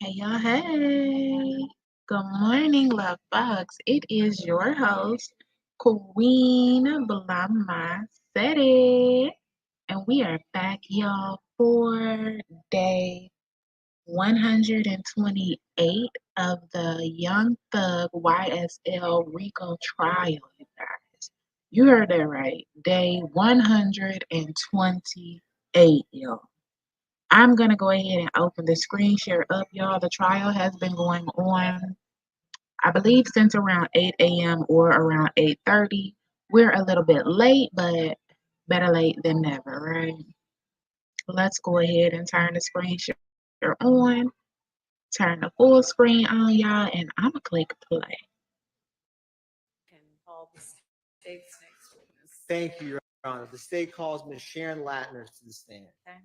Hey y'all, hey. Good morning, love bugs. It is your host, Queen Blahma said it. And we are back, y'all, for day 128 of the Young Thug YSL RICO trial, you guys. You heard that right. Day 128, y'all. I'm gonna go ahead and open the screen share up, y'all. The trial has been going on, I believe, since around 8 a.m. or around 8:30. We're a little bit late, but better late than never, right? Let's go ahead and turn the screen share on, turn the full screen on, y'all, and I'm gonna click play. And all the state's next witness. Thank you, Your Honor. The state calls Ms. Sharon Latner to the stand. Okay.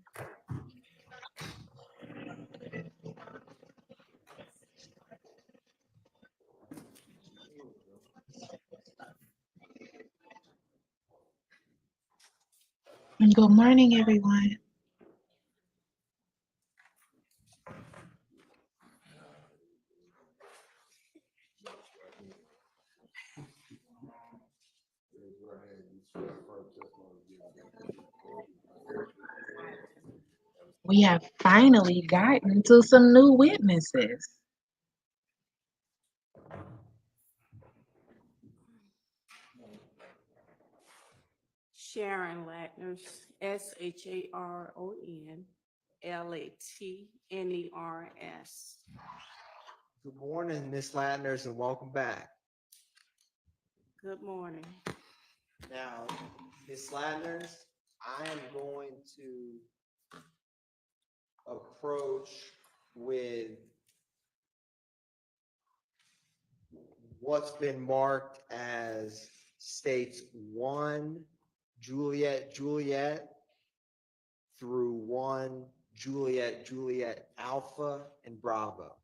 And good morning, everyone. We have finally gotten to some new witnesses. Sharon Latner, SHARON LATNERS. Good morning, Ms. Latners, and welcome back. Good morning. Now, Ms. Latners, I am going to approach with what's been marked as states 1 Juliet Juliet through 1 Juliet Juliet Alpha and Bravo.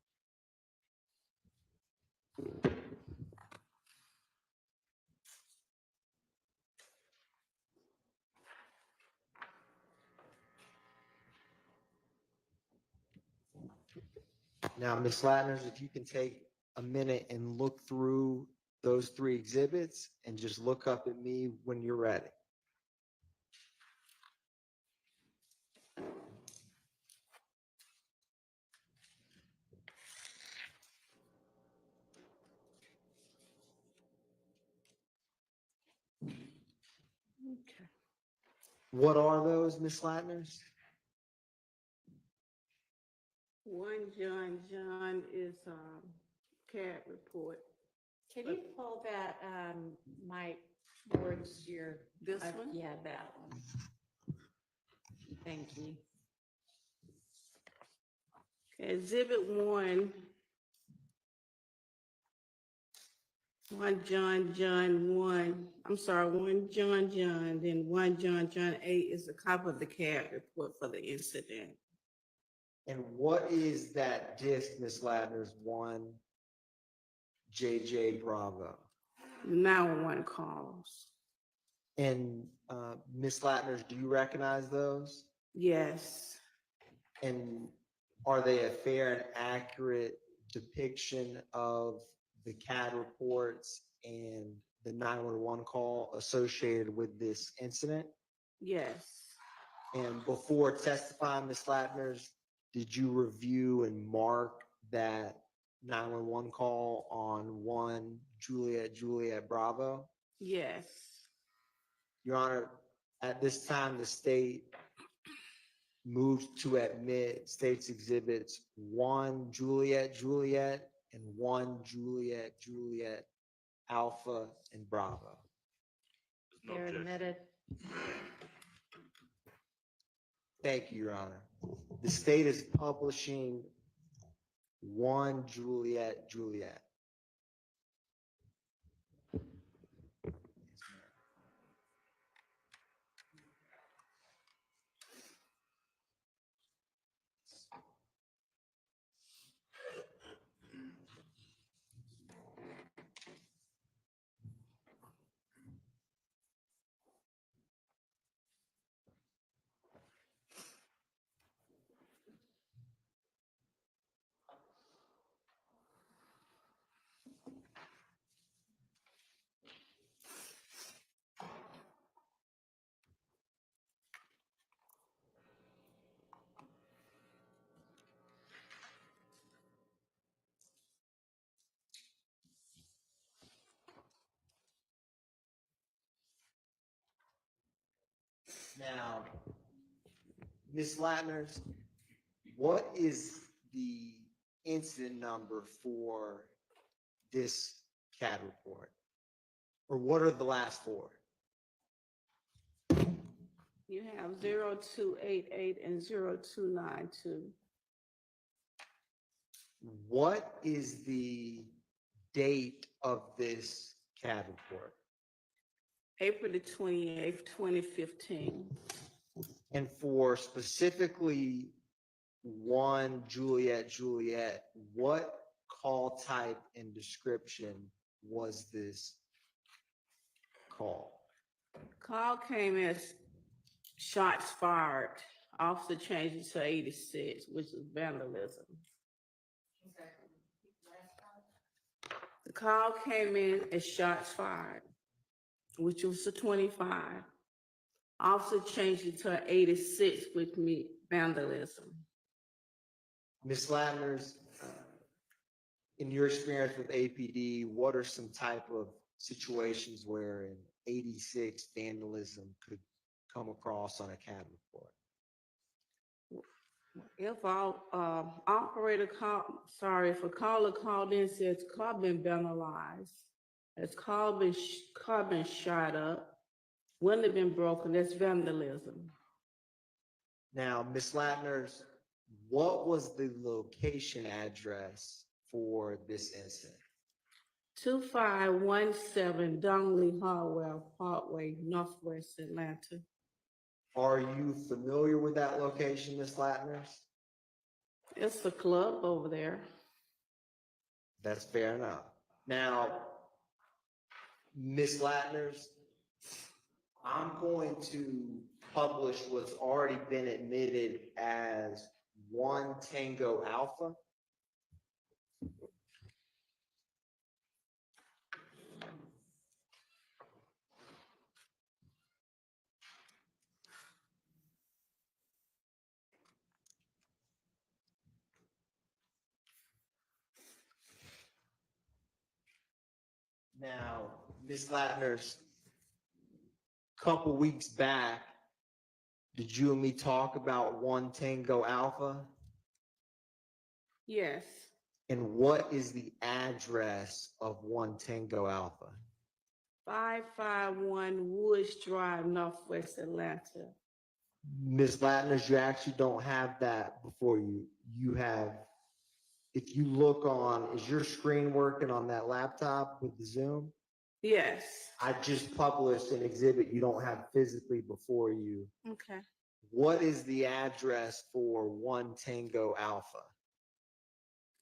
Now, Ms. Latners, if you can take a minute and look through those 3 exhibits and just look up at me when you're ready. Okay. What are those, Ms. Latners? 1 John is CAD report. Can you pull that, Mike, towards your? This one? Yeah, that one. Thank you. Exhibit 1. 1 John 1. I'm sorry, 1 John, then 1 John 8 is a copy of the CAD report for the incident. And what is that disc, Ms. Latners, 1 JJ Bravo? 911 calls. And Ms. Latners, do you recognize those? Yes. And are they a fair and accurate depiction of the CAD reports and the 911 call associated with this incident? Yes. And before testifying, Ms. Latners, did you review and mark that 911 call on 1 Juliet Juliet Bravo? Yes. Your Honor, at this time, the state moved to admit states exhibits 1 Juliet Juliet and 1 Juliet Juliet Alpha and Bravo. They're admitted. Thank you, Your Honor. The state is publishing 1 Juliet Juliet. Now, Ms. Latners, what is the incident number for this CAD report? Or what are the last four? You have 0288 and 0292. What is the date of this CAD report? April the 28th, 2015. And for specifically one Juliet, what call type and description was this call? Call came as shots fired. Officer changed it to 86, which is vandalism. The call came in as shots fired, which was a 25. Officer changed it to 86, which means vandalism. Ms. Latners, in your experience with APD, what are some type of situations where an 86 vandalism could come across on a CAD report? If our operator if a caller called in, says car been vandalized, it's car been shot up, window been broken, that's vandalism. Now, Ms. Latners, what was the location address for this incident? 2517 Dongley Hardware Parkway, Northwest Atlanta. Are you familiar with that location, Ms. Latners? It's a club over there. That's fair enough. Now, Ms. Latners, I'm going to publish what's already been admitted as 1 Tango Alpha. Now, Ms. Latners, a couple weeks back, did you and me talk about 1 Tango Alpha? Yes, And what is the address of 1 Tango Alpha? 551 Woods Drive, Northwest Atlanta. Ms. Latners, you actually don't have that before you. You have, if you look on, is your screen working on that laptop with the Zoom? Yes. I just published an exhibit you don't have physically before you. Okay. What is the address for 1 Tango Alpha?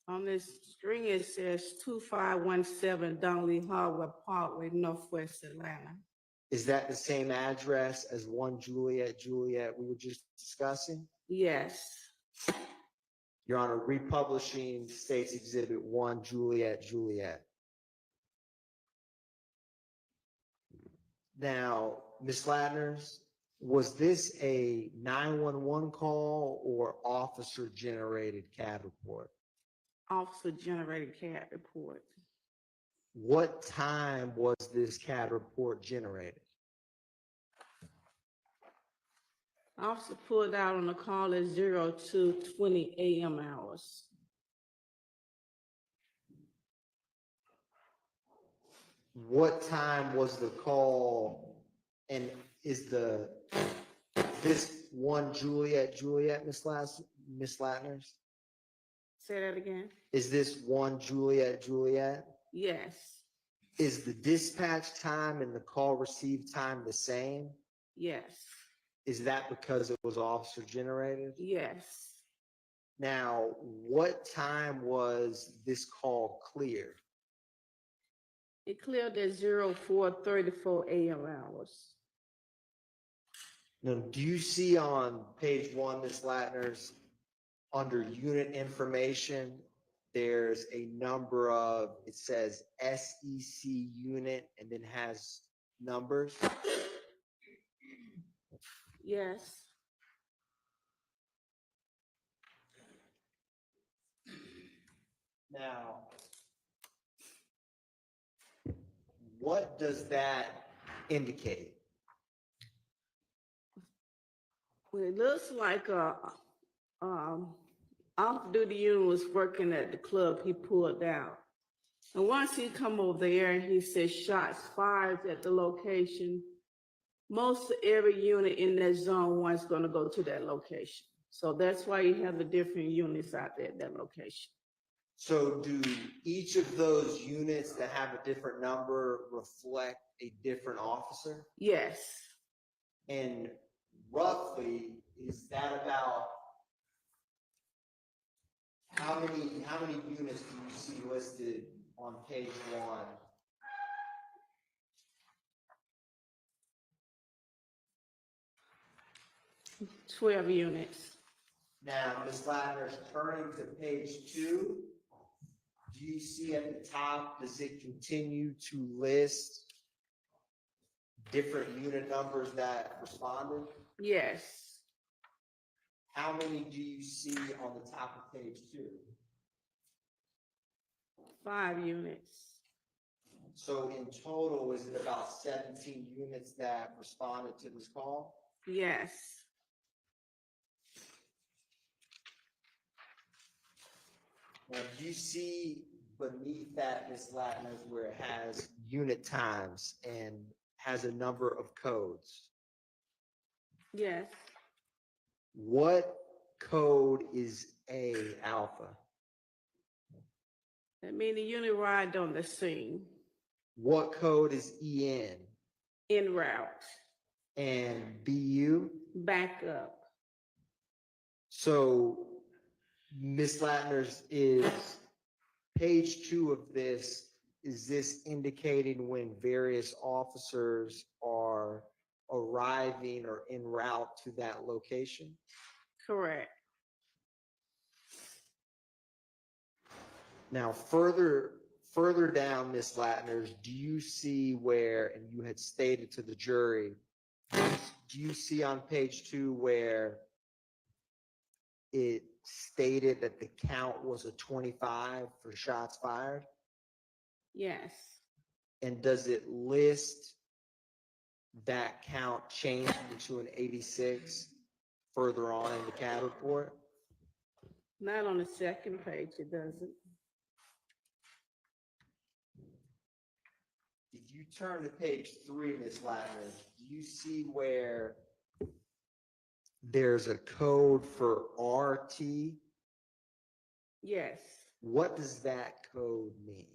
On this screen, it says 2517 Dongley Hardware Parkway, Northwest Atlanta. Is that the same address as 1 Juliet we were just discussing? Yes. Your Honor, republishing State's Exhibit 1 Juliet. Now, Ms. Latners, was this a 911 call or officer-generated CAD report? Officer generated CAD report. What time was this CAD report generated? Officer pulled out on the call at 02:20 a.m. hours. What time was the call, and is this 1 Juliet, Ms. Latners? Say that again? Is this 1 Juliet? Yes. Is the dispatch time and the call received time the same? Yes. Is that because it was officer generated? Yes. Now, what time was this call cleared? It cleared at 04:34 a.m. hours. Now, do you see on page 1, Ms. Latners, under unit information, there's a number of, it says SEC unit and then has numbers? Yes. Now, what does that indicate? Well, it looks like um, off-duty unit was working at the club. He pulled out. And once he come over there and he said shots fired at the location, most of every unit in that zone one's gonna go to that location. So that's why you have the different units out there at that location. So do each of those units that have a different number reflect a different officer? Yes, And roughly, is that about how many units do you see listed on page 1? 12 units. Now, Ms. Ladner's turning to page 2. Do you see at the top, does it continue to list different unit numbers that responded? Yes, How many do you see on the top of page 2? 5 units. So in total, is it about 17 units that responded to this call? Yes, Now, do you see beneath that, Ms. Latner, where it has unit times and has a number of codes? yes. What code is A alpha? That means the unit arrived on the scene, What code is EN en route, and BU? back up. So Ms. Latner's is page 2 of this, is this indicating when various officers are arriving or en route to that location? Correct. Now, further down, Ms. Latner's, do you see where, and you had stated to the jury, do you see on page 2 where it stated that the count was a 25 for shots fired? Yes, And does it list that count changing to an 86 further on in the CAD report? not on the second page, it doesn't. If you turn to page 3, Ms. Latner, do you see where there's a code for RT? Yes, What does that code mean?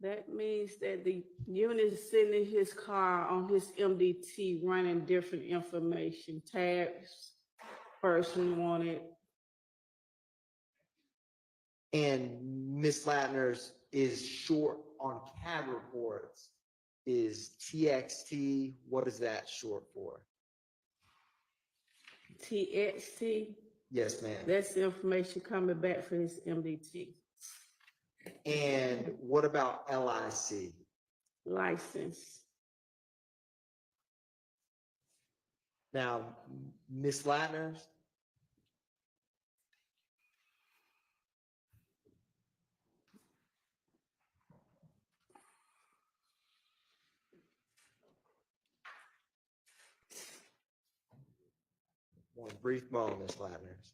that means that the unit is sitting in his car on his MDT running different information, tabs, person wanted. And Ms. Latner's is short on CAD reports is TXT. What is that short for? TXT, Yes, ma'am. that's the information coming back for his MDT And what about LIC? license. Now, Ms. Latner's, one brief moment, Ms. Latner's.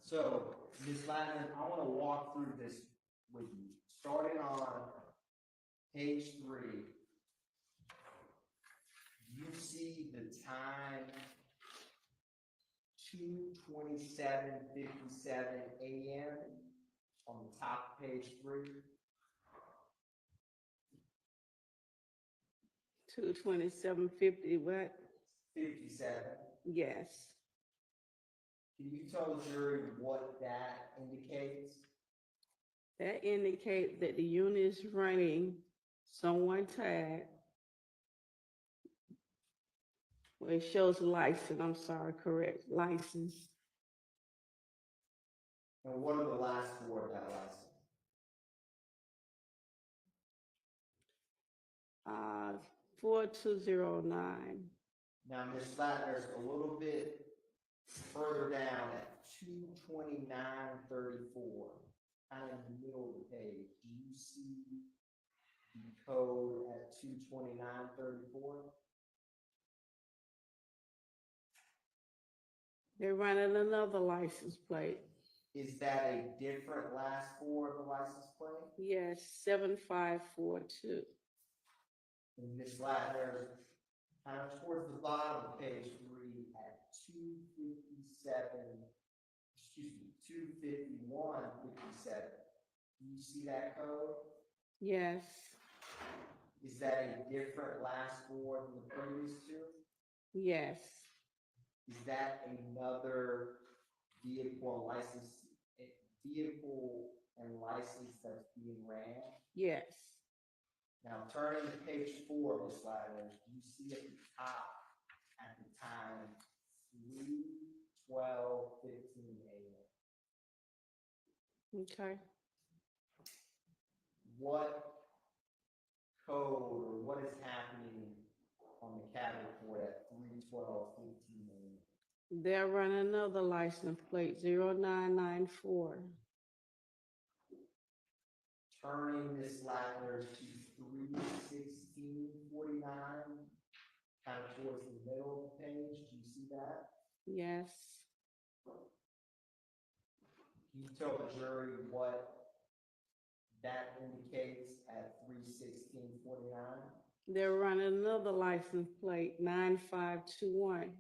So, Ms. Latner, I want to walk through this with you. Starting on page 3, you see the time 2:27:57 a.m. on the top of page 3. 22750, what? 57. Yes, Can you tell the jury what that indicates? that indicates that the unit is running someone tag. Well, it shows license, I'm sorry, correct, license. And what are the last 4 of that license? 4209. Now, Ms. Latner's a little bit further down at 22934, kind of in the middle of the page. Do you see the code at 22934? They're running another license plate. Is that a different last four of the license plate? Yes, 7542. And Ms. Latner, kind of towards the bottom of page 3 at 25157. Do you see that code? Yes, Is that a different last four than the previous two? yes, Is that another vehicle and license that's being ran? yes, Now, turning to page 4, Ms. Latner, you see at the top at the time 3:12:15 a.m. okay. What code or what is happening on the cabinet report at 3:12:15 a.m.? They're running another license plate, 0994. Turning Ms. Latner to 3:16:49, kind of towards the middle of the page. Do you see that? Yes, Can you tell the jury what that indicates at 3:16:49? they're running another license plate, 9521.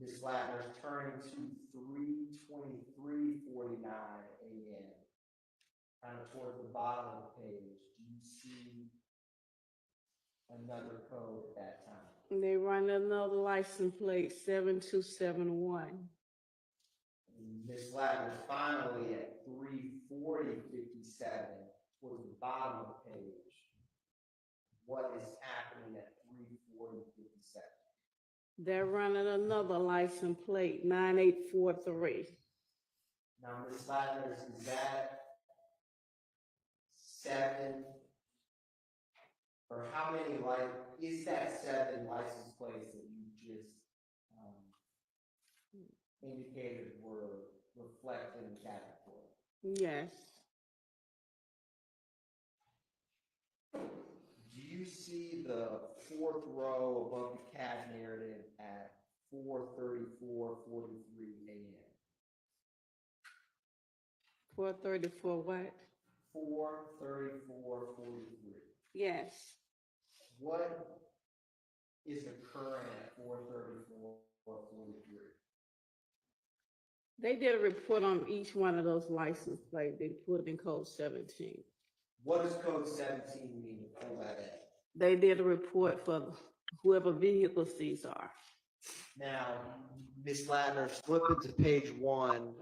Ms. Latner's turning to 3:23:49 a.m. Kind of towards the bottom of the page. Do you see another code at that time? And they run another license plate, 7271. Ms. Latner finally at 3:40:57 towards the bottom of the page. What is happening at 3:40:57? They're running another license plate, 9843. Now, Ms. Latner, is that 7 or how many is that 7 license plates that you just indicated were reflected in the cabinet report? Yes, Do you see the 4th row above the CAD narrative at 4:34:43 a.m.? 434 what? 4:34:43. Yes, What is occurring at 4:34:43? they did a report on each one of those license plates. They put it in code 17. What does code 17 mean? Pull that in. They did a report for whoever vehicles these are. Now, Ms. Latner, flip it to page 1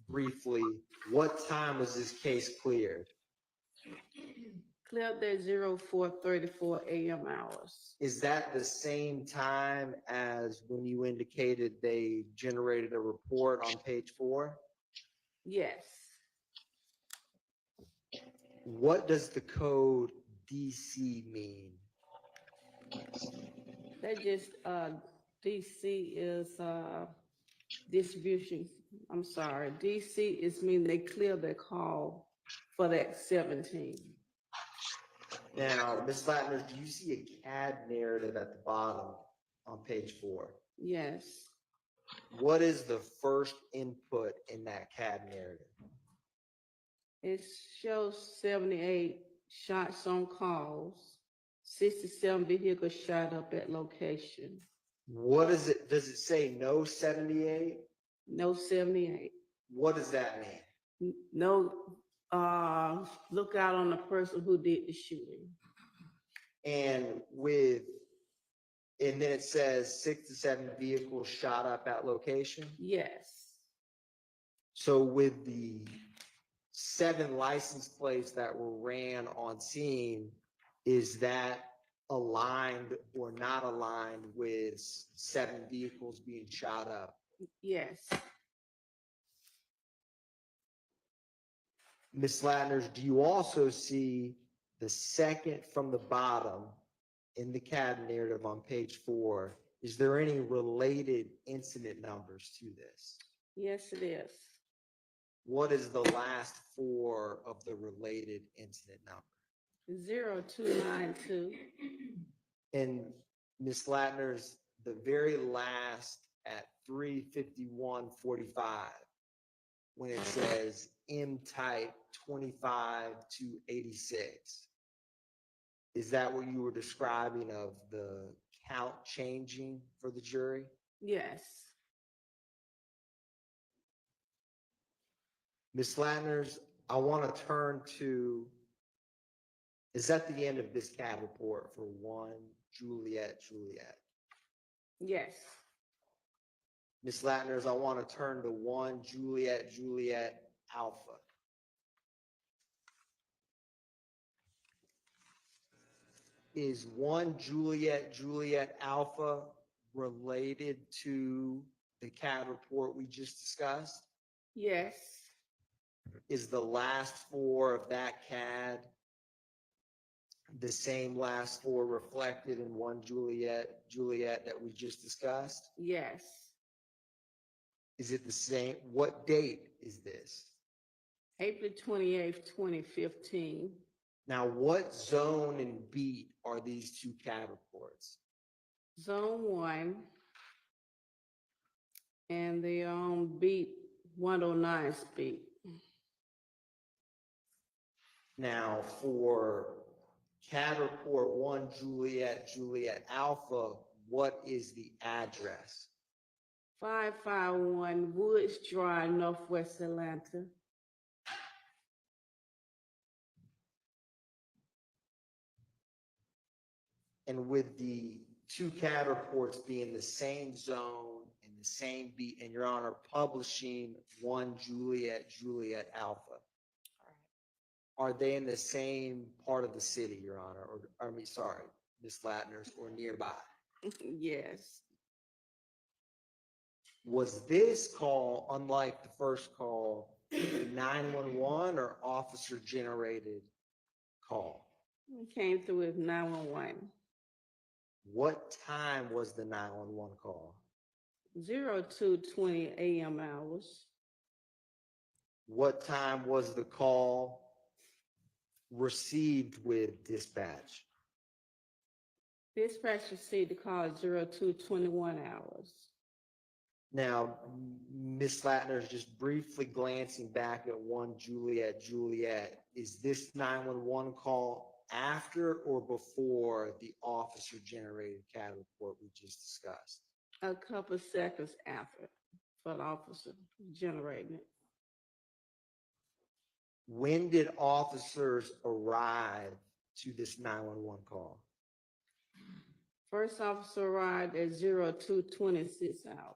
briefly. What time was this case cleared? Cleared their 0434 a.m. hours. Is that the same time as when you indicated they generated a report on page 4? Yes, What does the code DC mean? they just, DC is distribution. I'm sorry, DC is mean they clear their call for that 17. Now, Ms. Latner, do you see a CAD narrative at the bottom on page 4? Yes, What is the first input in that CAD narrative? it shows 78 shots on calls, 67 vehicles shot up at location. What is it? Does it say no 78? No 78. What does that mean? No, look out on the person who did the shooting. And then it says 6 to 7 vehicles shot up at location. Yes, So with the 7 license plates that were ran on scene, is that aligned or not aligned with 7 vehicles being shot up? yes, Ms. Latner, do you also see the second from the bottom in the CAD narrative on page 4, is there any related incident numbers to this? Yes, it is. What is the last 4 of the related incident number? 0292. And Ms. Latner's, the very last at 3:51:45, when it says M type 25 to 86. Is that what you were describing of the count changing for the jury? Yes. Ms. Latner's, I want to turn to, is that the end of this CAD report for 1 Juliet Juliet? Yes. Ms. Latner's, I want to turn to 1 Juliet Juliet Alpha. Is 1 Juliet Juliet Alpha related to the CAD report we just discussed? Yes. Is the last 4 of that CAD the same last 4 reflected in 1 Juliet Juliet that we just discussed? Yes. Is it the same? What date is this? April 28th, 2015. Now, what zone and beat are these 2 CAD reports? Zone 1. And they're on beat 109 speed. Now, for CAD report 1 Juliet Juliet Alpha, what is the address? 551 Woods Drive, Northwest Atlanta. And with the 2 CAD reports being the same zone and the same beat, and Your Honor, publishing 1 Juliet Juliet Alpha, are they in the same part of the city, Your Honor, or, sorry, Ms. Latner's, or nearby? Yes. Was this call, unlike the first call, a 911 or officer generated call? It came through with 911. What time was the 911 call? 0220 a.m. hours. What time was the call received with dispatch? Dispatch received the call at 0221 hours. Now, Ms. Latner's, just briefly glancing back at 1 Juliet Juliet, is this 911 call after or before the officer generated CAD report we just discussed? A couple seconds after for the officer generating it. When did officers arrive to this 911 call? First officer arrived at 0226 hours.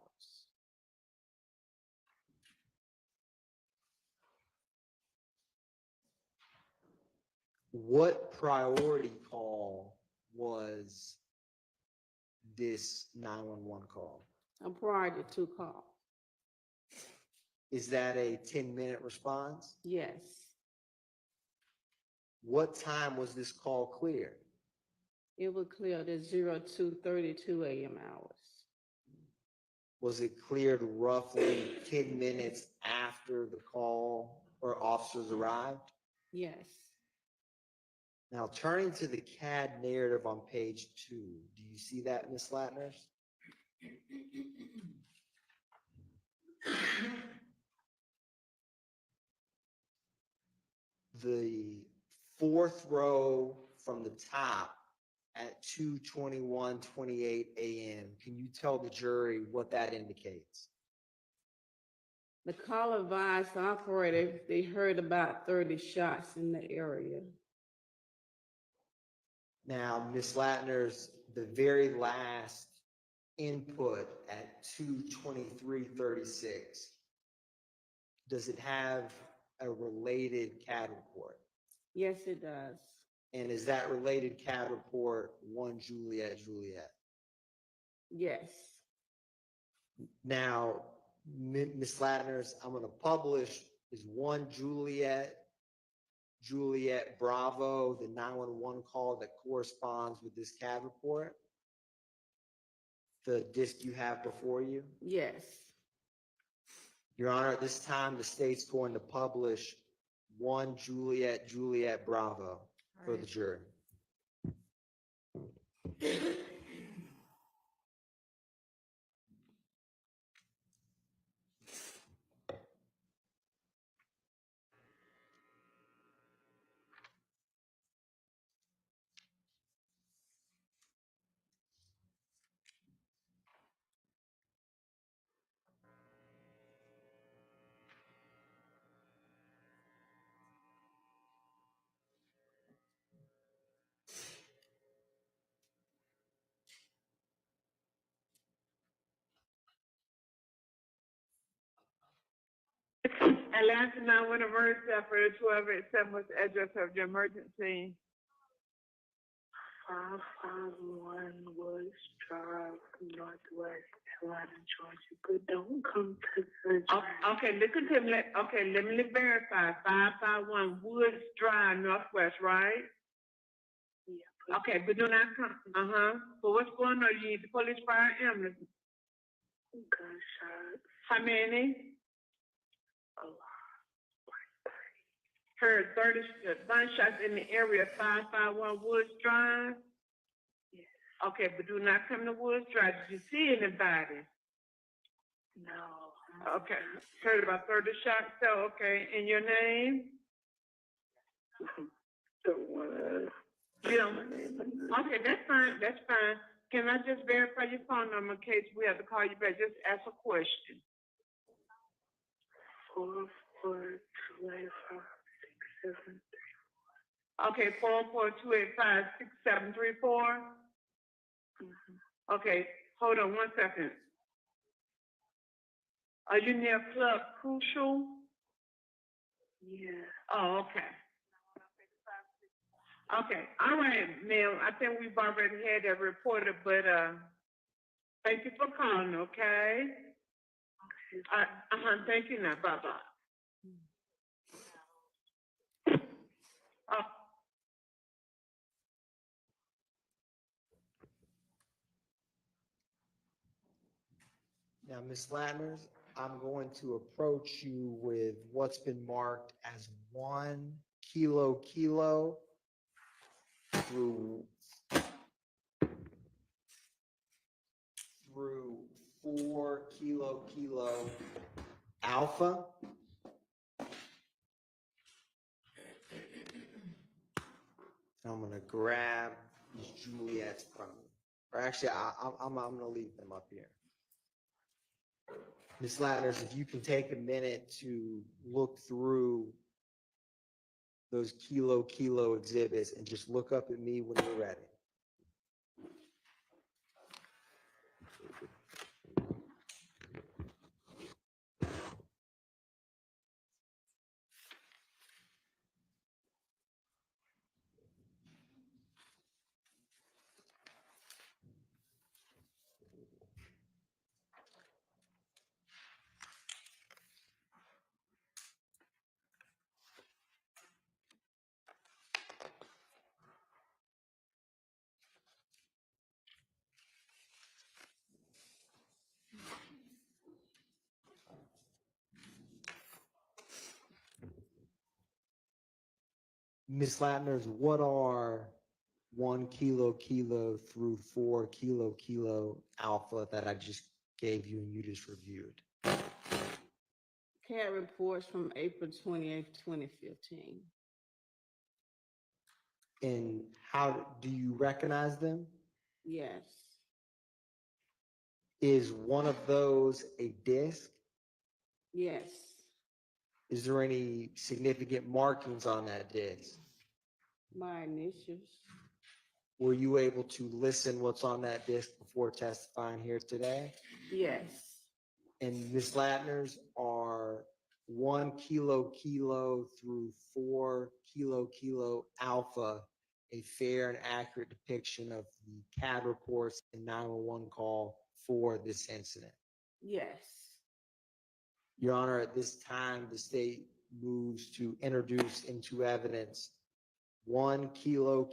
What priority call was this 911 call? A priority 2 call. Is that a 10-minute response? Yes. What time was this call cleared? It was cleared at 0232 a.m. hours. Was it cleared roughly 10 minutes after the call or officers arrived? Yes. Now, turning to the CAD narrative on page 2, do you see that, Ms. Latner's? The 4th row from the top at 2:21:28 a.m. Can you tell the jury what that indicates? The call advised the operator they heard about 30 shots in the area. Now, Ms. Latner's, the very last input at 2:23:36, does it have a related CAD report? Yes, it does. And is that related CAD report 1 Juliet Juliet? Yes. Now, Ms. Latner's, I'm going to publish is 1 Juliet Juliet Bravo, the 911 call that corresponds with this CAD report? The disc you have before you? Yes. Your Honor, at this time, the state's going to publish 1 Juliet Bravo for the jury. Atlanta 911 emergency operator 1287, what's the address of the emergency? 551 Woods Drive, Northwest Atlanta, Georgia. But don't come to the Okay, listen to me. Okay, let me verify. 551 Woods Drive, Northwest, right? Yeah. Okay, but do not come. So what's going on? You need the police, fire, ambulance. Gunshots. How many? A lot. Heard 30 gunshots in the area. 551 Woods Drive. Yes. Okay, but do not come to Woods Drive. Did you see anybody? No. Okay, heard about 30 shots. So okay, and your name? Don't wanna. You don't. Okay, that's fine. That's fine. Can I just verify your phone number in case we have to call you back? Just ask a question. 4428567. Okay, 442856734. Okay, hold on 1 second. Are you near Club Crucial? Yeah. Oh, okay. Okay, all right, ma'am. I think we've already had that reported, but thank you for calling. Okay. Thank you. Now, bye bye. Now, Ms. Lattners, I'm going to approach you with what's been marked as 1 kilo through 4 kilo alpha. I'm gonna grab these Juliets from you. Or actually, I'm gonna leave them up here. Ms. Lattners, if you can take a minute to look through those kilo exhibits and just look up at me when you're ready. Ms. Lattners, what are 1 kilo through 4 kilo alpha that I just gave you and you just reviewed? CAD reports from April 28th, 2015. And how do you recognize them? Yes. Is one of those a disc? Yes. Is there any significant markings on that disc? My initials. Were you able to listen what's on that disc before testifying here today? Yes. And Ms. Lattners, are 1 kilo through 4 kilo alpha a fair and accurate depiction of the CAD reports and 911 call for this incident? Yes. Your Honor, at this time, the state moves to introduce into evidence 1 kilo,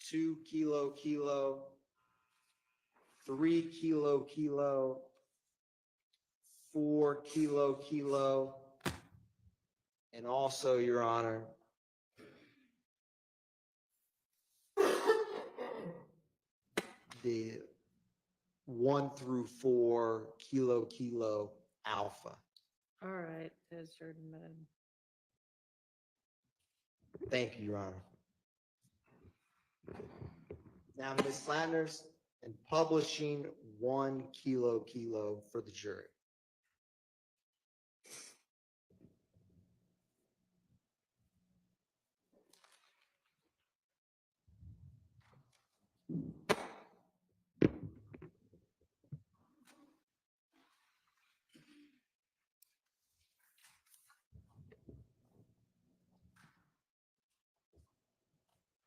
2 kilo, 3 kilo, 4 kilo, and also, Your Honor, the 1 through 4 kilo alpha. All right, that's your man. Thank you, Your Honor. Now, Ms. Flanders, and publishing 1 kilo for the jury.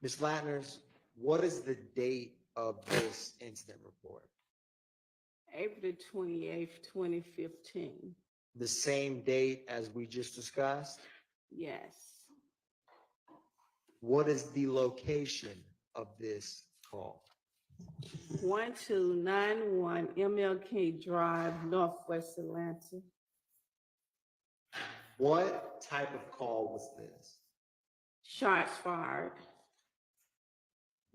Ms. Latners, what is the date of this incident report? April 28th, 2015. The same date as we just discussed? Yes. What is the location of this call? 1291 MLK Drive, Northwest Atlanta. What type of call was this? Shots fired.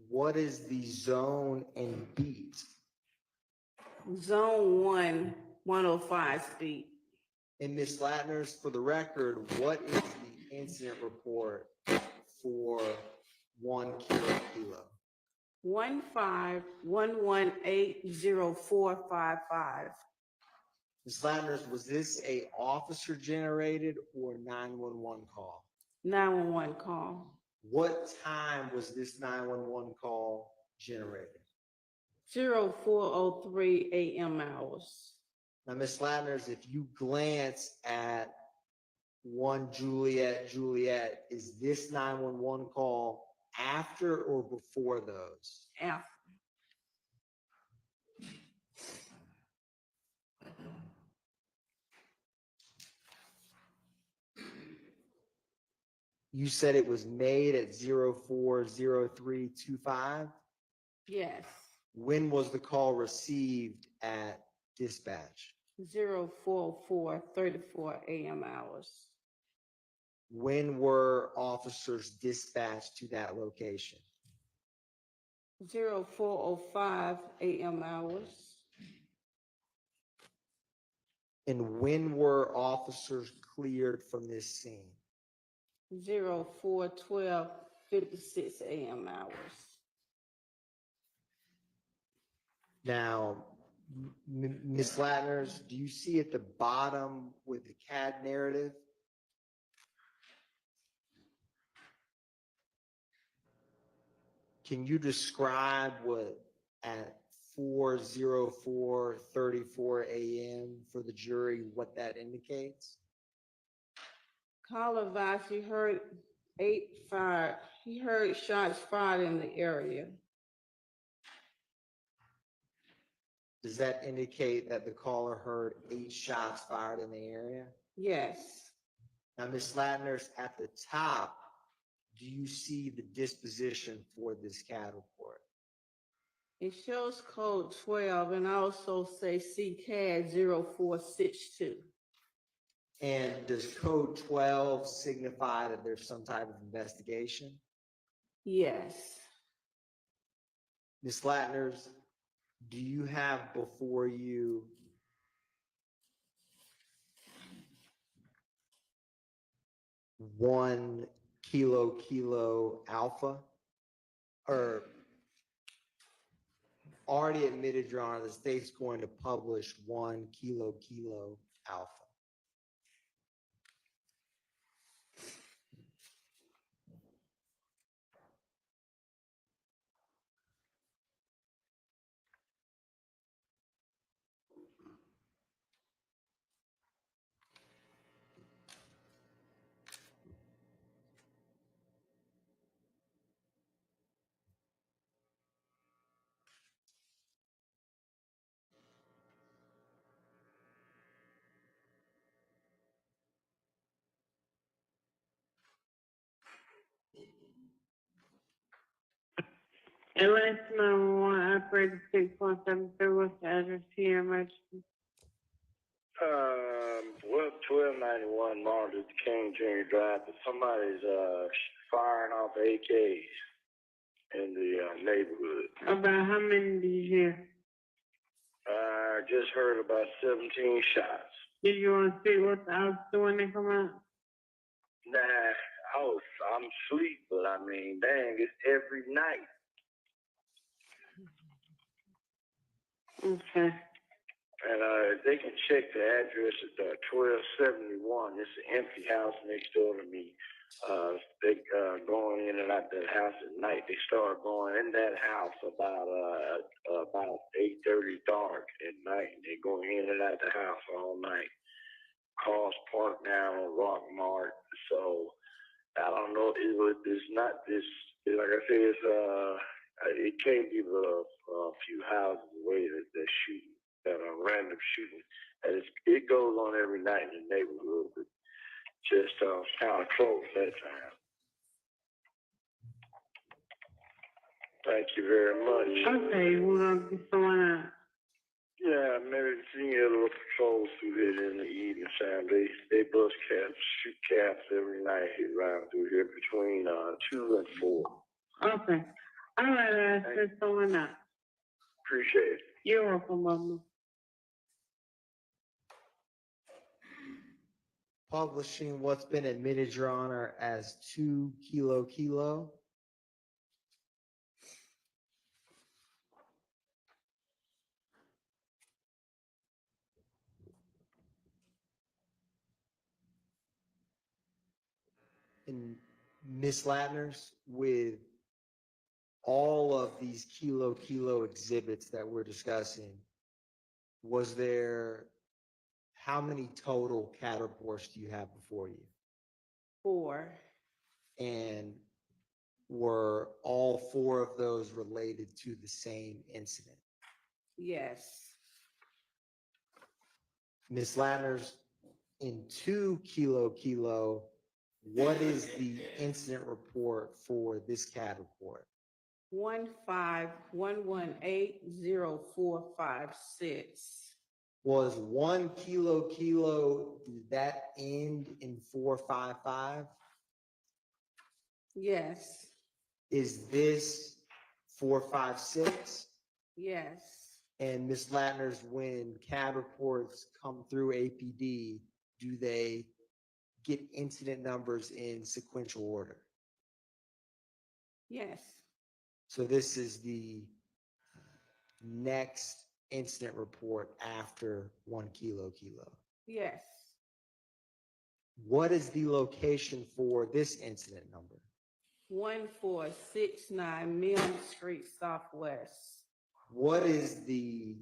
What is the zone and beat? Zone 1, 105 feet. And Ms. Latners, for the record, what is the incident report for 1 kilo? 151180455. Ms. Latners, was this a officer generated or 911 call? 911 call. What time was this 911 call generated? 0403 a.m. hours. Now, Ms. Latners, if you glance at 1 Juliet, is this 911 call after or before those? After. You said it was made at 040325? Yes. When was the call received at dispatch? 0434 a.m. hours. When were officers dispatched to that location? 0405 a.m. hours. And when were officers cleared from this scene? 0412 56 a.m. hours. Now, Ms. Latners, do you see at the bottom with the CAD narrative? Can you describe what at 4:04:34 a.m. for the jury, what that indicates? Caller advised he heard 8 fired. He heard shots fired in the area. Does that indicate that the caller heard 8 shots fired in the area? Yes. Now, Ms. Latners, at the top, do you see the disposition for this CAD report? It shows code 12 and also say CCAD 0462. And does code 12 signify that there's some type of investigation? Yes. Ms. Latners, do you have before you one kilo alpha? Or already admitted, Your Honor, the state's going to publish 1 kilo alpha. Atlanta 911, operator 6173, what's the address here, emergency? 1291 Martin Luther King Jr. Drive, but somebody's firing off AKs in the neighborhood. About how many did you hear? I just heard about 17 shots. Did you want to see what I was doing when they come out? Nah, I'm asleep, but I mean, dang, it's every night. Okay. And they can check the address at 1271. It's an empty house next door to me. They going in and out that house at night. They start going in that house about 8:30 dark at night. They go in and out the house all night. Cars parked down on Rockmart. So I don't know. It's not this. Like I said, it can't be a few houses away that they're shooting. That are random shooting, and it goes on every night in the neighborhood, but just kind of close that time. Thank you very much. Okay, we're going to get someone out. Yeah, maybe see a little patrols through here in the evening time. They bust caps, shoot caps every night around through here between 2 and 4. Okay. All right, I'll send someone out. Appreciate it. You're welcome, Mama. Publishing what's been admitted, Your Honor, as 2 kilo. And Miss Latners, with all of these kilo exhibits that we're discussing, was there, how many total CAT reports do you have before you? 4. And were all 4 of those related to the same incident? Yes. Ms. Ladders, in 2 kilo, what is the incident report for this CAT report? 151180456. Was 1 kilo, did that end in 455? Yes. Is this 456? Yes. And Ms. Latners, when CAD reports come through APD, do they get incident numbers in sequential order? Yes. So this is the next incident report after 1 kilo. Yes. What is the location for this incident number? 1469 Mill Street Southwest. What is the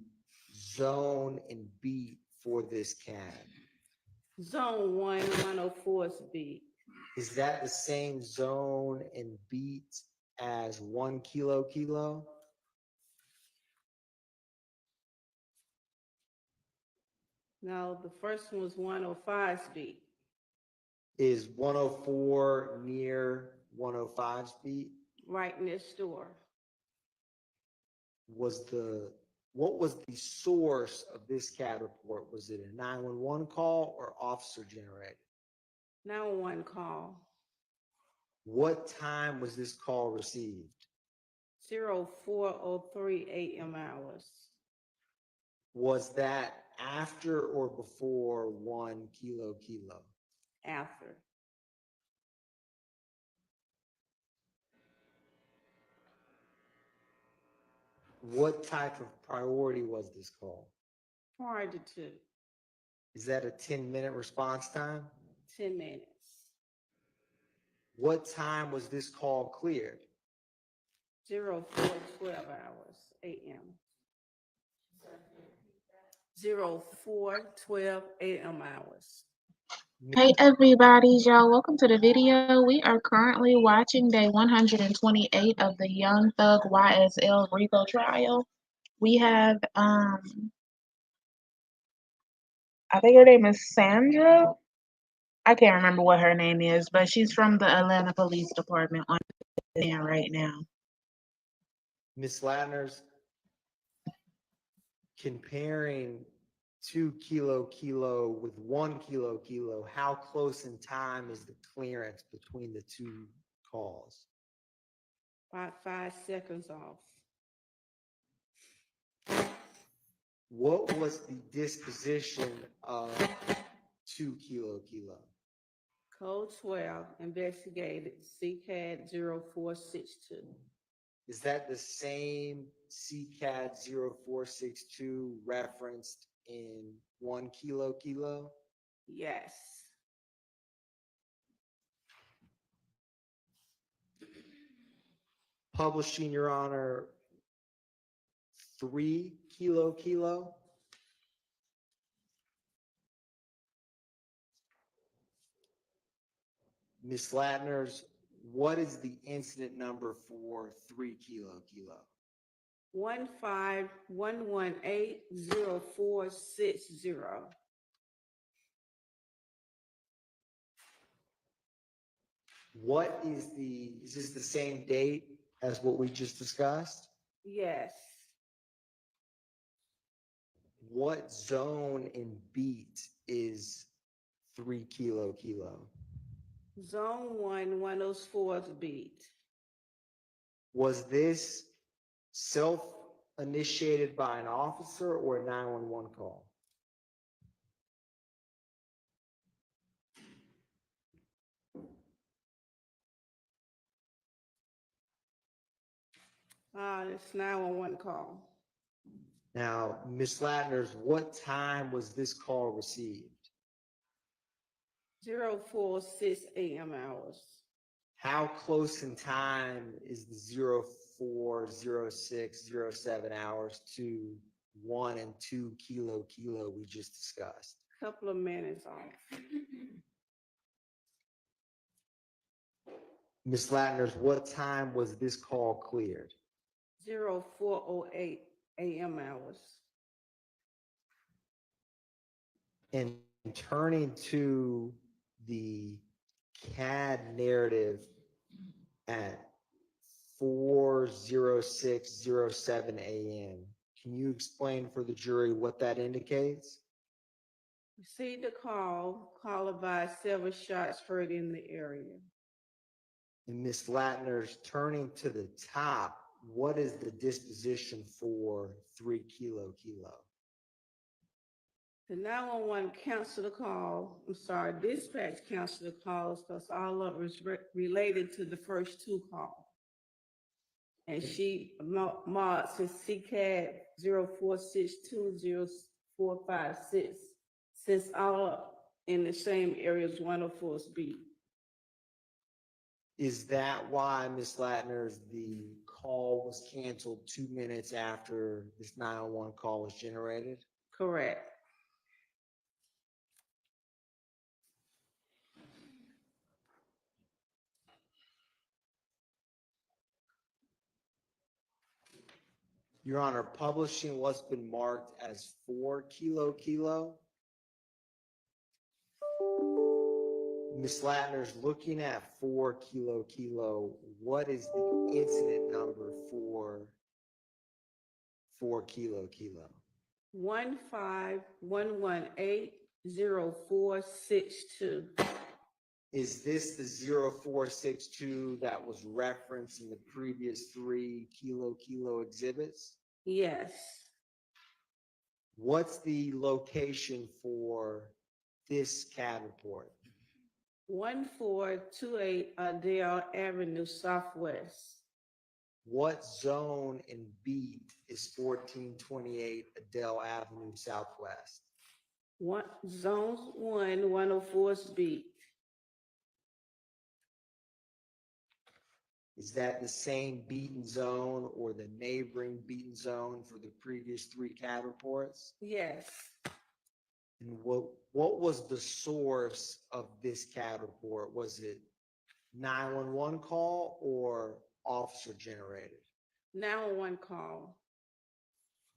zone and beat for this CAD? Zone 1, 104's beat. Is that the same zone and beat as 1 kilo? No, the first one was 105's beat. Is 104 near 105's beat? Right next door. What was the source of this CAD report? Was it a 911 call or officer generated? 911 call. What time was this call received? 04:03 a.m. hours. Was that after or before 1 kilo? After. What type of priority was this call? Prior to 2. Is that a 10-minute response time? 10 minutes. What time was this call cleared? 04:12 hours a.m. 04:12 a.m. hours. Hey everybody, y'all, welcome to the video. We are currently watching day 128 of the Young Thug YSL RICO trial. We have, I think her name is Sandra. I can't remember what her name is, but she's from the Atlanta Police Department on the stand right now. Ms. Latners, comparing 2 kilo with 1 kilo, how close in time is the clearance between the two calls? About 5 seconds off. What was the disposition of 2 kilo? Code 12, investigated CCAD 0462. Is that the same CCAD 0462 referenced in 1 kilo? Yes. Publishing, Your Honor, 3 kilo? Ms. Latners, what is the incident number for 3 kilo? 151180460. Is this the same date as what we just discussed? Yes. What zone and beat is 3 kilo? Zone 1, 104th beat. Was this self-initiated by an officer or a 911 call? It's 911 call. Now, Ms. Latners, what time was this call received? 046 a.m. hours. How close in time is the 04, 06, 07 hours to 1 and 2 kilo we just discussed? Couple of minutes off. Ms. Latners, what time was this call cleared? 0408 a.m. hours. And turning to the CAD narrative at 4:06:07 a.m., can you explain for the jury what that indicates? Received a call. Call advised several shots heard in the area. And Ms. Latners, turning to the top, what is the disposition for 3 kilo? The 911 canceled the call. Dispatch canceled the calls because all of it was related to the first 2 calls. And she marked as CCAD 04620456, since all in the same area as 104th beat. Is that why, Ms. Latners, the call was canceled 2 minutes after this 911 call was generated? Correct. Your Honor, publishing what's been marked as 4 kilo. Ms. Latners, looking at 4 kilo, what is the incident number for 4 kilo? 151180462. Is this the 0462 that was referenced in the previous 3 kilo exhibits? Yes. What's the location for this CAD report? 1428 Adele Avenue Southwest. What zone and beat is 1428 Adele Avenue Southwest? Zone 1, 104th beat. Is that the same beaten zone or the neighboring beaten zone for the previous 3 CAD reports? Yes. And what was the source of this CAD report? Was it 911 call or officer generated? 911 call.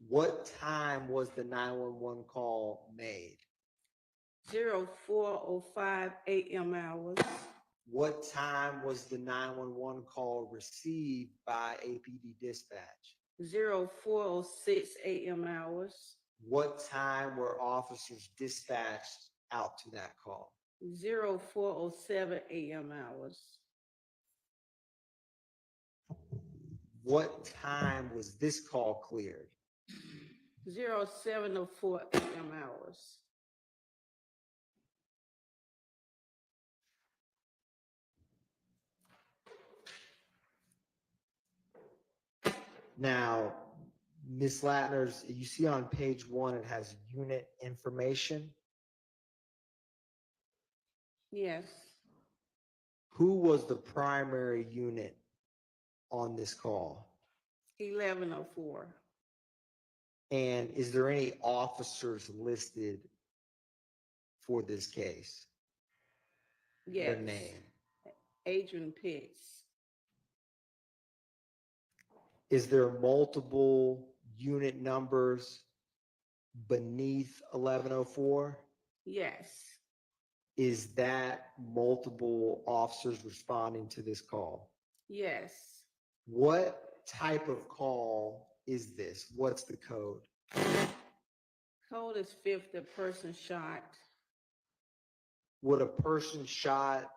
What time was the 911 call made? 0405 a.m. hours. What time was the 911 call received by APD dispatch? 04:06 a.m. hours. What time were officers dispatched out to that call? 04:07 a.m. hours. What time was this call cleared? 07:04 a.m. hours. Now, Ms. Latners, you see on page 1, it has unit information. Yes. Who was the primary unit on this call? 11:04. And is there any officers listed for this case? Yes. Their name. Adrian Pitts. Is there multiple unit numbers beneath 1104? Yes. Is that multiple officers responding to this call? Yes. What type of call is this? What's the code? Code is 50, person shot. Would a person shot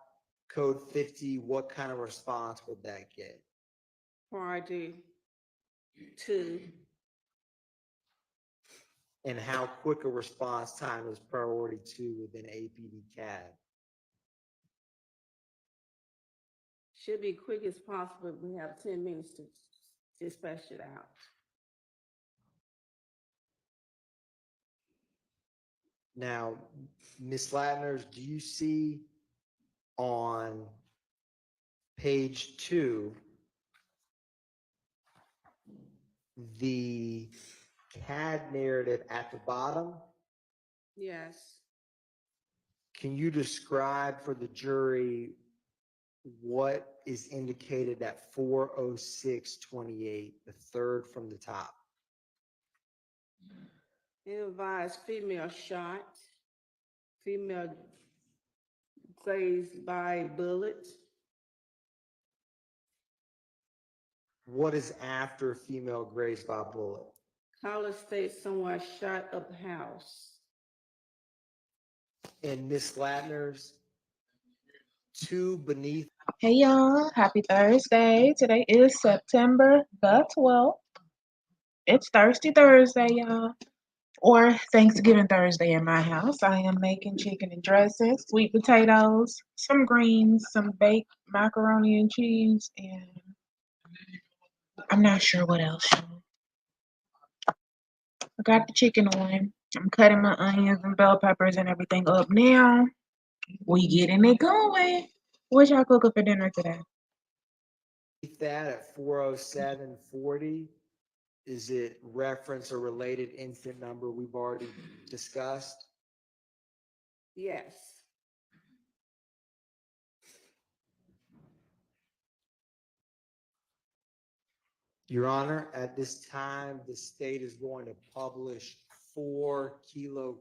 code 50, what kind of response would that get? Priority 2. And how quick a response time is priority 2 within APD CAD? Should be quick as possible. We have 10 minutes to dispatch it out. Now, Ms. Latners, do you see on page 2 the CAD narrative at the bottom? Yes. Can you describe for the jury what is indicated at 4:06:28, the third from the top? Advised female shot. Female grazed by bullet. What is after female grazed by bullet? Caller states someone shot up house. And Ms. Latners, 2 beneath. Hey y'all, happy Thursday. Today is September the 12th. It's Thirsty Thursday, y'all. Or Thanksgiving Thursday in my house. I am making chicken and dressing, sweet potatoes, some greens, some baked macaroni and cheese, and I'm not sure what else. I got the chicken on. I'm cutting my onions and bell peppers and everything up now. We getting it going. What y'all cooking for dinner today? That at 4:07:40, is it reference or related incident number we've already discussed? Yes. Your Honor, at this time, the state is going to publish 4 kilo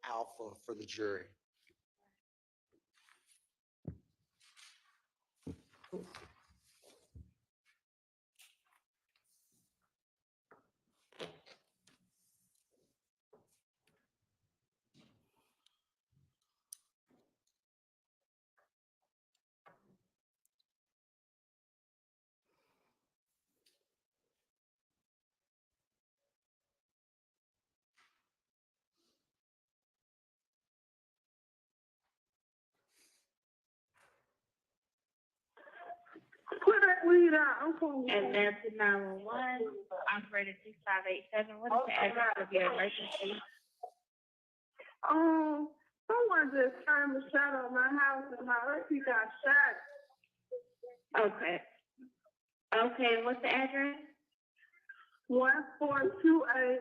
alpha for the jury. Put that weed out, I'm cool. And that's 911, operator 6587. What is the address of your emergency? Someone just turned the shot on my house and my auntie got shot. Okay. Okay, what's the address? 1428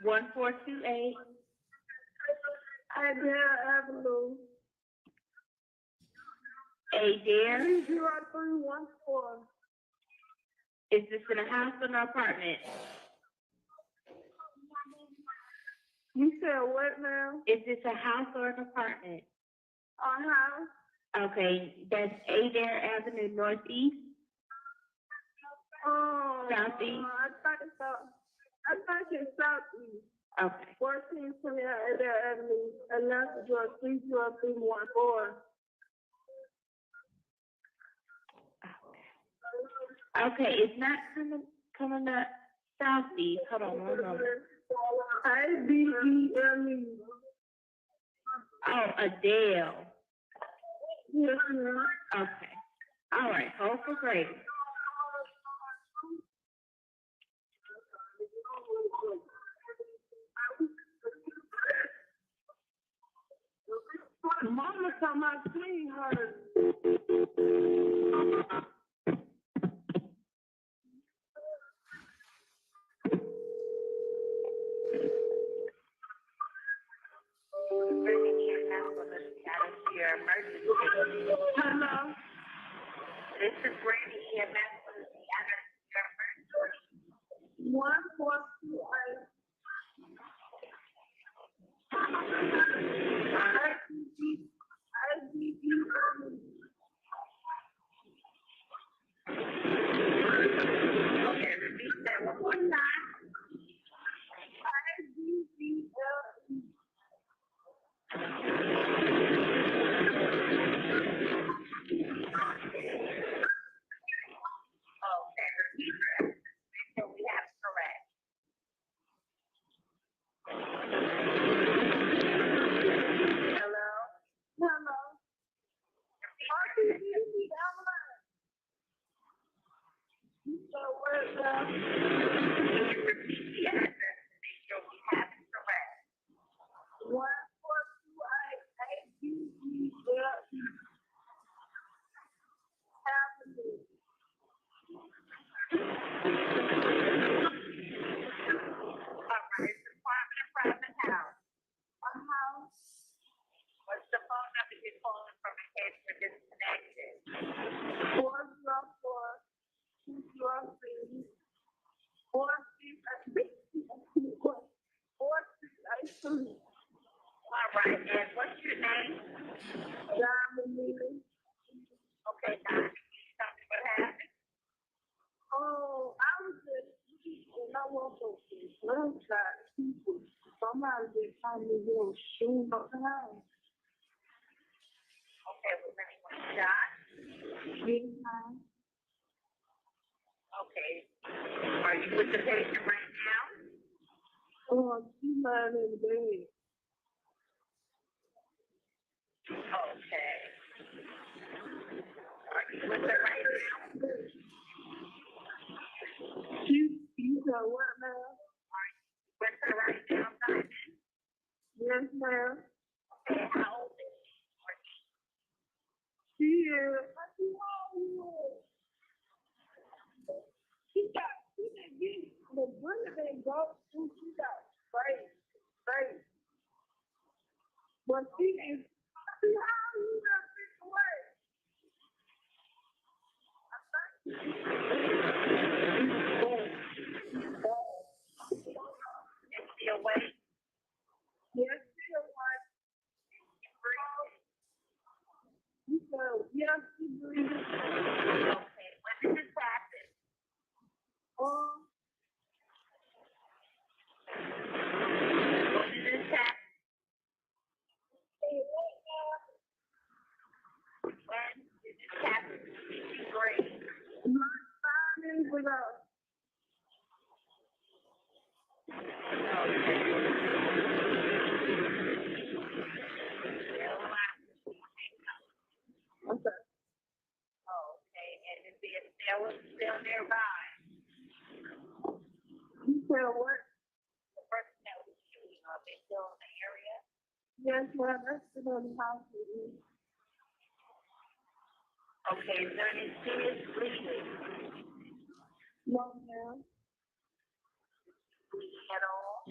1428. Adair Avenue. Adair. 30314. Is this in a house or an apartment? You said what now? Is this a house or an apartment? Okay, that's Adair Avenue Northeast. Southeast. I thought it's southeast. Okay. 1420 Adair Avenue, Atlanta, Georgia, 30314. Okay, it's not coming up southeast. Hold on one moment. ADELE. Oh, Adele. Yes, ma'am. Okay. All right. Hold for great. Mama come out clean her. Hello. This is Brandy EMS for the Seattle. 1428. Okay, repeat that one more time. Okay, repeat that. So we have correct. Hello? Hello. So where's Can you repeat the address to make sure we have it correct? 1428 Avenue. All right, it's apartment or private house? A house. What's the phone number you're calling from in case we're disconnected? 404 203 4683. All right, and what's your name? Diamond. Okay, now, can you tell me what happened? Oh, I was just and I woke up to gunshot people. Somebody just told me they were shooting up the house. Okay, was anyone shot? Big time. Okay. Are you with the patient right now? Oh, she lying in the bed. Okay. Are you with her right now? You said what now? With her right now, Simon? Yes, ma'am. Okay, how old is she? She is. She didn't get the bullet didn't go through. She got straight. But she is. See how you got this away? Is she awake? Yes, she is like. You said, yes, she breathing. Okay, when did this happen? When did this happen? When did this happen? She breathe. Like 5 minutes ago. Okay. Okay, and is there was still nearby? You said what? The person that was shooting up is still in the area? Yes, ma'am. That's the only house we need. Okay, is there any serious bleeding? No, ma'am. Bleeding at all?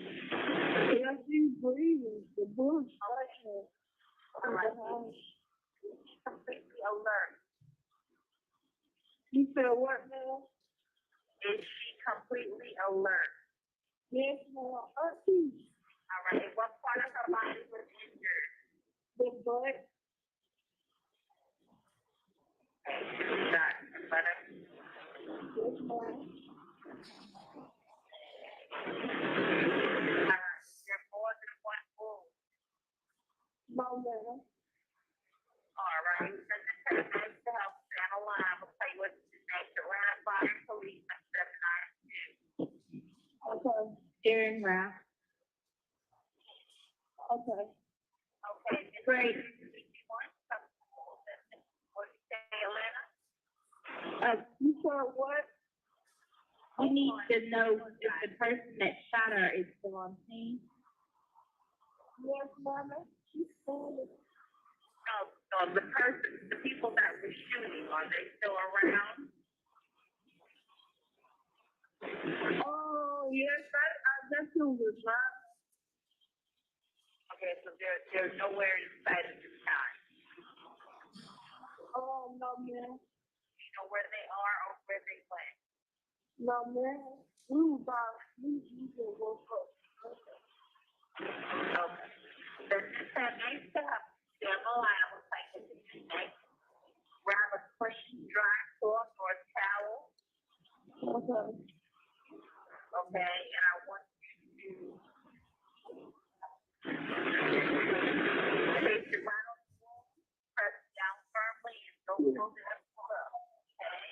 Yes, she's breathing. The bull's striking All right. Completely alert. You said what, ma'am? Is she completely alert? Yes, ma'am. All right, what part of her body was injured? The butt. Got butter. Yes, ma'am. There more than one room. No, ma'am. All right. So this is nice to help down the line. We'll tell you what to do next. Around fire police on 792. Okay. Steering round. Okay. Okay, great. What did you say, Atlanta? You said what? We need to know if the person that shot her is still on scene. Yes, ma'am. She's standing. No, the person, the people that were shooting, are they still around? Oh, yes, I guess it was right. Okay, so they're nowhere in sight at this time. Oh, no, ma'am. You know where they are or where they went? No, ma'am. We just woke up. Okay. Then just have nice stuff. Down the line, we'll take it to the next. Grab a cushion, dry cloth or a towel. Okay. Okay, and I want you to place your right on the wall, press down firmly, and don't hold it up. Okay?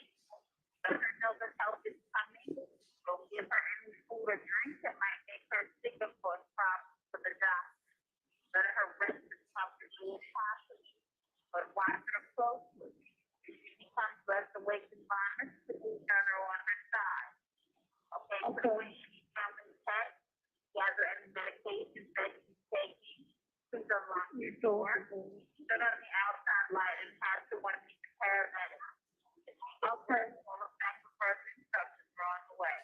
Let her know that help is coming. Don't give her any food or drink that might make her sick or cause problems for the doctor. Let her rest as comfortably as possible, but watch her closely. If she becomes less awake and vomits, please turn her on her side. Okay, so when she becomes intact, gather any medications that she's taking, please unlock your door. Shut on the outside light and pass to one of the paramedics. Okay, we'll look back for further instructions. We're on the way.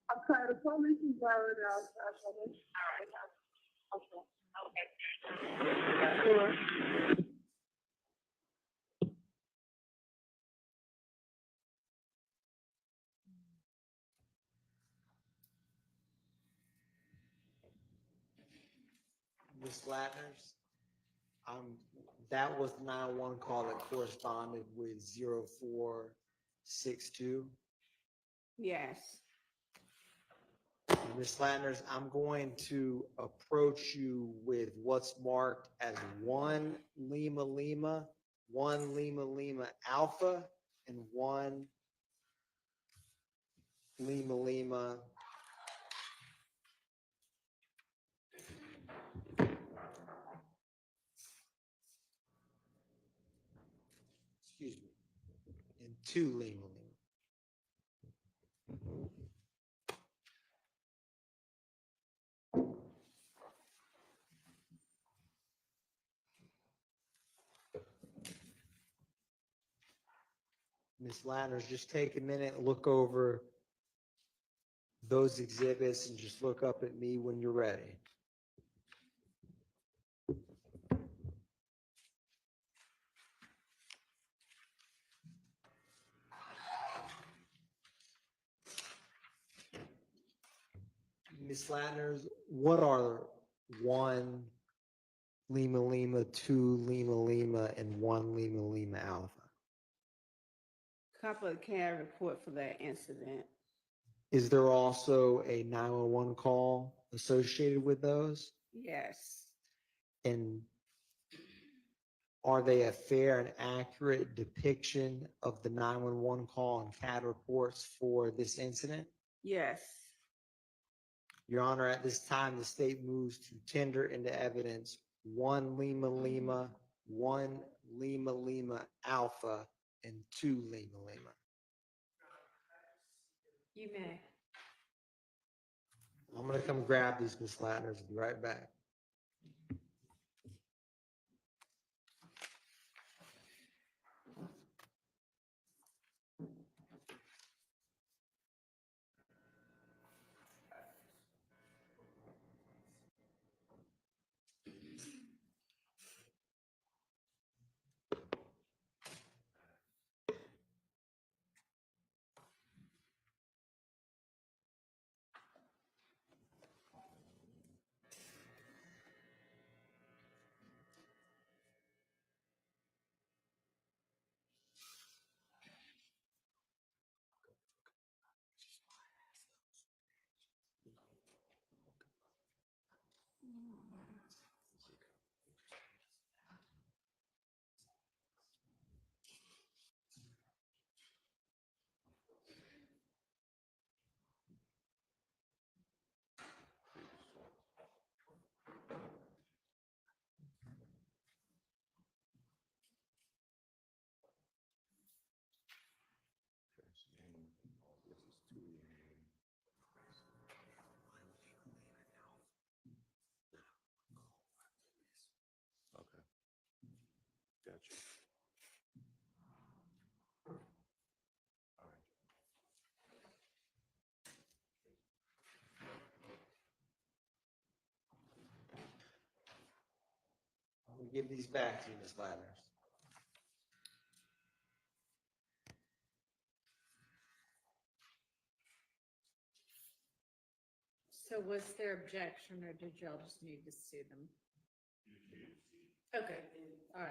Okay, the police is already outside. All right. Okay. Okay. Ms. Lattners, that was 911 call that corresponded with 0462. Yes. Ms. Lattners, I'm going to approach you with what's marked as 1 Lima Lima, 1 Lima Lima Alpha, and 1 Lima Lima. Excuse me, and 2 Lima Lima. Ms. Lattners, just take a minute, look over those exhibits and just look up at me when you're ready. Ms. Lattners, what are 1 Lima Lima, 2 Lima Lima, and 1 Lima Lima Alpha? Couple can report for that incident. Is there also a 911 call associated with those? Yes. And are they a fair and accurate depiction of the 911 call and CAD reports for this incident? Yes. Your Honor, at this time, the state moves to tender into evidence 1 Lima Lima, 1 Lima Lima Alpha, and 2 Lima Lima. You may. I'm gonna come grab these, Ms. Lattners, and be right back. give these back to you, Ms. Ladders. So was there objection or did y'all just need to see them? Okay, all right.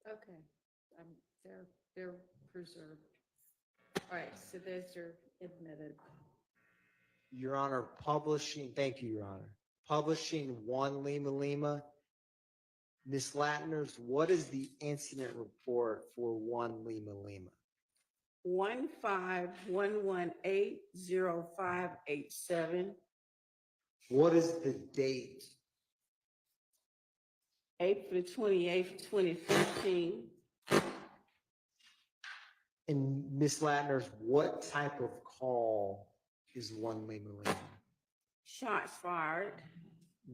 Okay, they're preserved. All right, so those are admitted. Your Honor, thank you, Your Honor. Publishing 1 Lima Lima. Ms. Latners, what is the incident report for 1 Lima Lima? 151180587, What is the date? April 28th, 2015. And Ms. Latners, what type of call is 1 Lima Lima? Shots fired.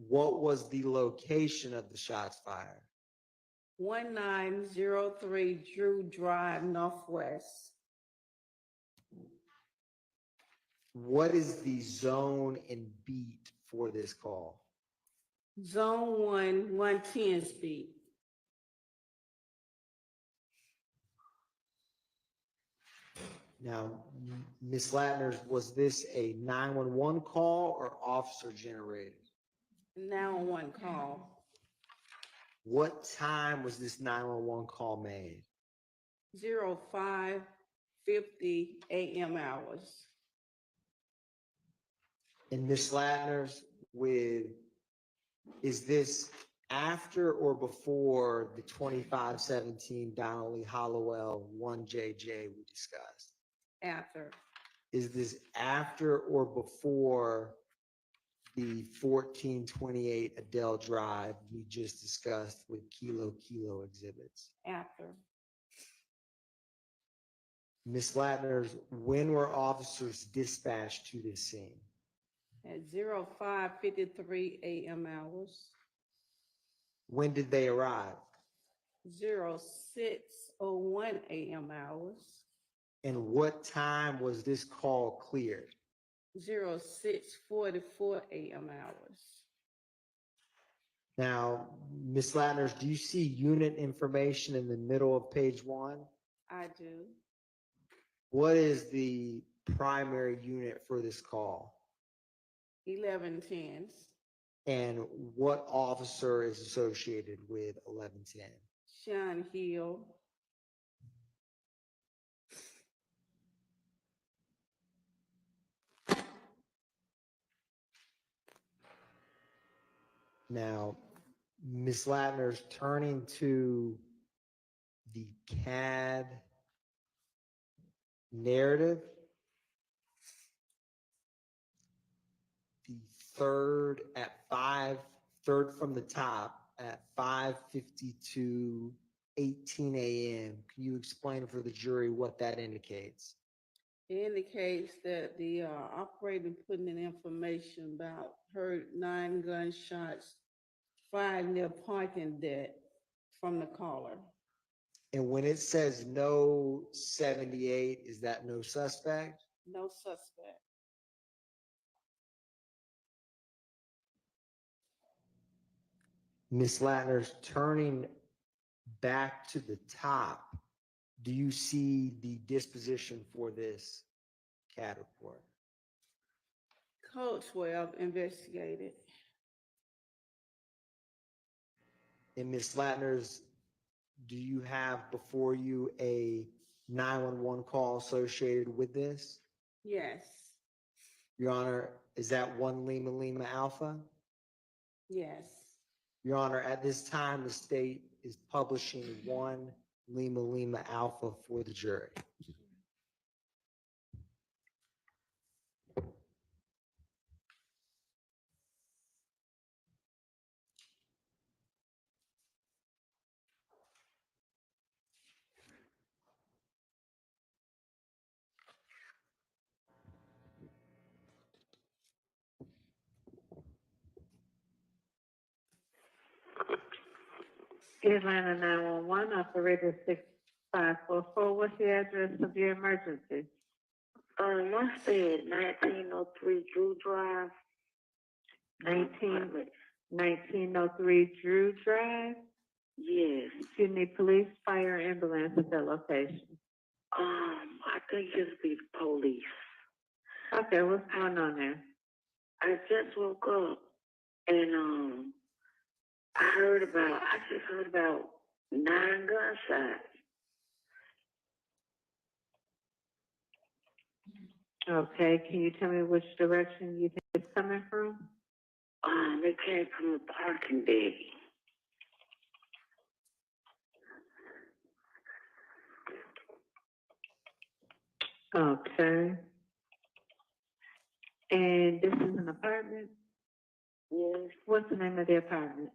What was the location of the shots fired? 1903 Drew Drive, Northwest. What is the zone and beat for this call? Zone 1, 110 speed. Now, Ms. Latners, was this a 911 call or officer generated? 911 call. What time was this 911 call made? 05:50 a.m. hours. And Ms. Latners, is this after or before the 2517 Donnelly Hollowell 1JJ we discussed? After. Is this after or before the 1428 Adele Drive we just discussed with Kilo exhibits? After. Ms. Latners, when were officers dispatched to this scene? At 05:53 a.m. hours. When did they arrive? 06:01 a.m. hours. And what time was this call cleared? 06:44 a.m. hours. Now, Ms. Latners, do you see unit information in the middle of page 1? I do. What is the primary unit for this call? 1110s. And what officer is associated with 1110? Sean Hill. Now, Ms. Latners, turning to the CAD narrative, the third from the top at 5:52:18 a.m. Can you explain for the jury what that indicates? It indicates that the operator putting in information about heard 9 gunshots fired near parking deck from the caller. And when it says no 78, is that no suspect? No suspect. Ms. Latners, turning back to the top, do you see the disposition for this CAD report? Code 12 investigated. And Ms. Latners, do you have before you a 911 call associated with this? Yes. Your Honor, is that 1 Lima Lima Alpha? Yes. Your Honor, at this time, the state is publishing 1 Lima Lima Alpha for the jury. Atlanta 911, operator 6544, what's the address of your emergency? I stay at 1903 Drew Drive. 1903 Drew Drive. Yes. You need police, fire, ambulance at that location. I think it'll be the police. Okay, what's going on there? I just woke up and I just heard about 9 gunshots. Okay, can you tell me which direction you think it's coming from? They came from the parking deck. Okay. And this is an apartment? Yes. What's the name of the apartment?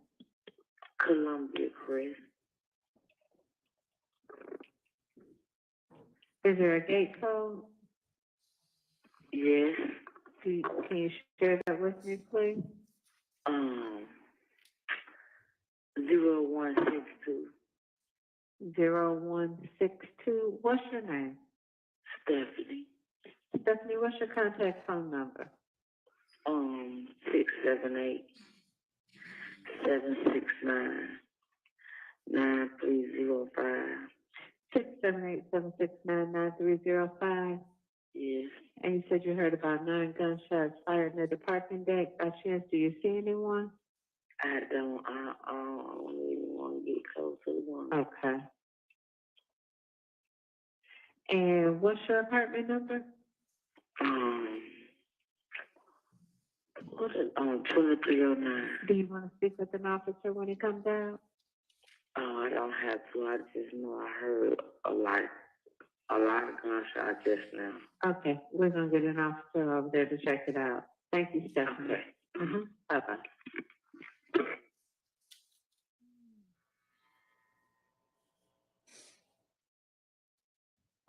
Columbia Crest. Is there a gate code? Yes. Can you share that with me, please? 0162. 0162. What's your name? Stephanie. Stephanie, what's your contact phone number? 678 769 9305. 678-769-9305. Yes. And you said you heard about 9 gunshots fired near the parking deck. By chance, do you see anyone? I don't even want to get close to the one. Okay. And what's your apartment number? What's it? 2309. Do you want to speak with an officer when he comes out? I don't have to. I just know I heard a lot of gunshots just now. Okay, we're going to get an officer over there to check it out. Thank you, Stephanie. Okay. Bye-bye.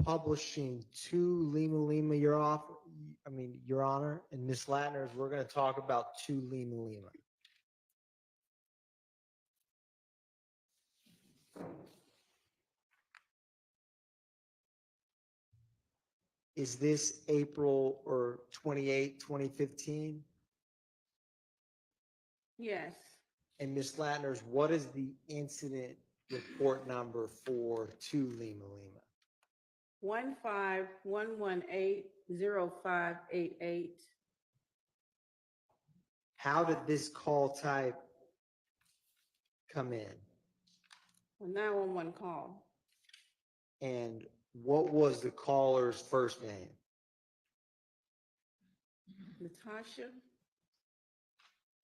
Publishing to Lima, Your Honor, and Miss Latner's, we're going to talk about to Lima. Is this April 28, 2015? Yes. And Miss Latner's, what is the incident report number for to Lima? 151180588. How did this call type come in? A 911 call. And what was the caller's first name? Natasha.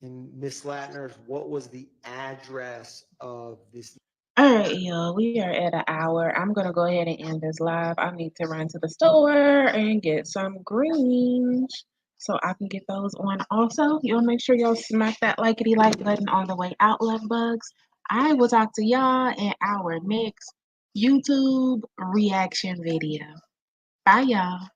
And Miss Latner's, what was the address of this? All right, y'all, we are at an hour. I'm going to go ahead and end this live. I need to run to the store and get some greens so I can get those on also. Y'all make sure y'all smack that likety-like button on the way out, love bugs. I will talk to y'all in our next YouTube reaction video. Bye, y'all.